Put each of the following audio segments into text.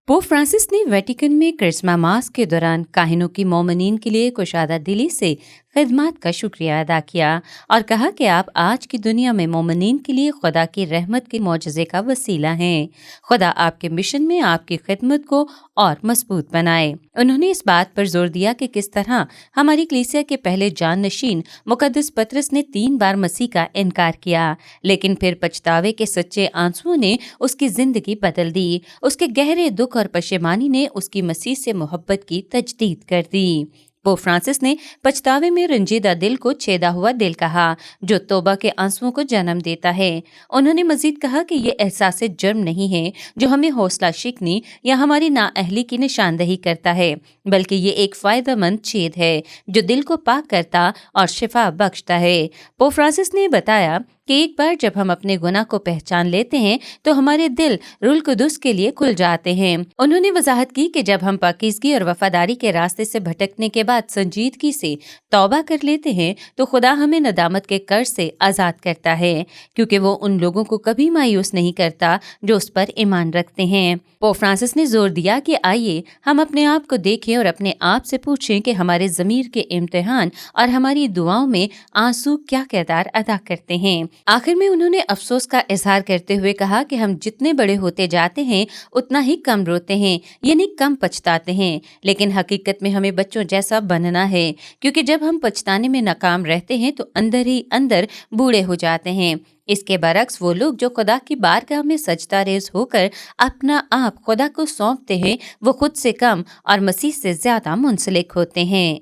Pope Francis ने Vatican में Christmas मास के दौरान काहिनों की मोमिनीन के लिए कुशादा दिली से खिदमत का शुक्रिया अदा किया और कहा कि आप आज की दुनिया में मोमिनीन के लिए खुदा की रहमत के मौजज़े का वसीला हैं। खुदा आपके मिशन में आपकी खिदमत को और मजबूत बनाए। उन्होंने इस बात पर जोर दिया कि किस तरह हमारी कलीसिया के पहले जाननशीन मुकद्दस पतरस ने 3 बार मसीह का इनकार किया, लेकिन फिर पछतावे के सच्चे आंसुओं ने उसकी जिंदगी बदल दी। उसके गहरे दुख और पशेमानी ने उसकी मसीह से मोहब्बत की तजदीद कर दी। पोप फ्रांसिस ने पछतावे में रंजीदा दिल को छेदा हुआ दिल कहा, जो तौबा के आंसुओं को जन्म देता है। उन्होंने मजीद कहा कि ये एहसास जुर्म नहीं है जो हमें हौसला शिकनी या हमारी नाअहली की निशानदही करता है, बल्कि ये एक फायदेमंद छेद है जो दिल को पाक करता और शिफा बख्शता है। पोप फ्रांसिस ने बताया कि एक बार जब हम अपने गुनाह को पहचान लेते हैं तो हमारे दिल रूल कुदुस के लिए खुल जाते हैं। उन्होंने वजाहत की कि जब हम पाकीज़गी और वफादारी के रास्ते से भटकने के बाद संजीदगी से तौबा कर लेते हैं तो खुदा हमें नदामत के कर्ज से आज़ाद करता है, क्योंकि वो उन लोगों को कभी मायूस नहीं करता जो उस पर ईमान रखते हैं। पोप फ्रांसिस ने जोर दिया कि आइए हम अपने आप को देखें और अपने आप से पूछें कि हमारे ज़मीर के इम्तिहान और हमारी दुआओं में आंसू क्या किरदार अदा करते हैं। आखिर में उन्होंने अफसोस का इजहार करते हुए कहा कि हम जितने बड़े होते जाते हैं उतना ही कम रोते हैं, यानी कम पछताते हैं, लेकिन हकीकत में हमें बच्चों जैसा बनना है, क्योंकि जब हम पछताने में नाकाम रहते हैं तो अंदर ही अंदर बूढ़े हो जाते हैं। इसके बरक्स वो लोग जो खुदा की बारगाह में सजदा रेज होकर अपना आप खुदा को सौंपते हैं, वो खुद से कम और मसीह से ज्यादा मुंसलिक होते हैं।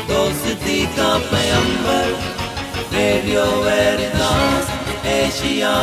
दोस्ती का पैगंबर, रेडियो वेरितास एशिया।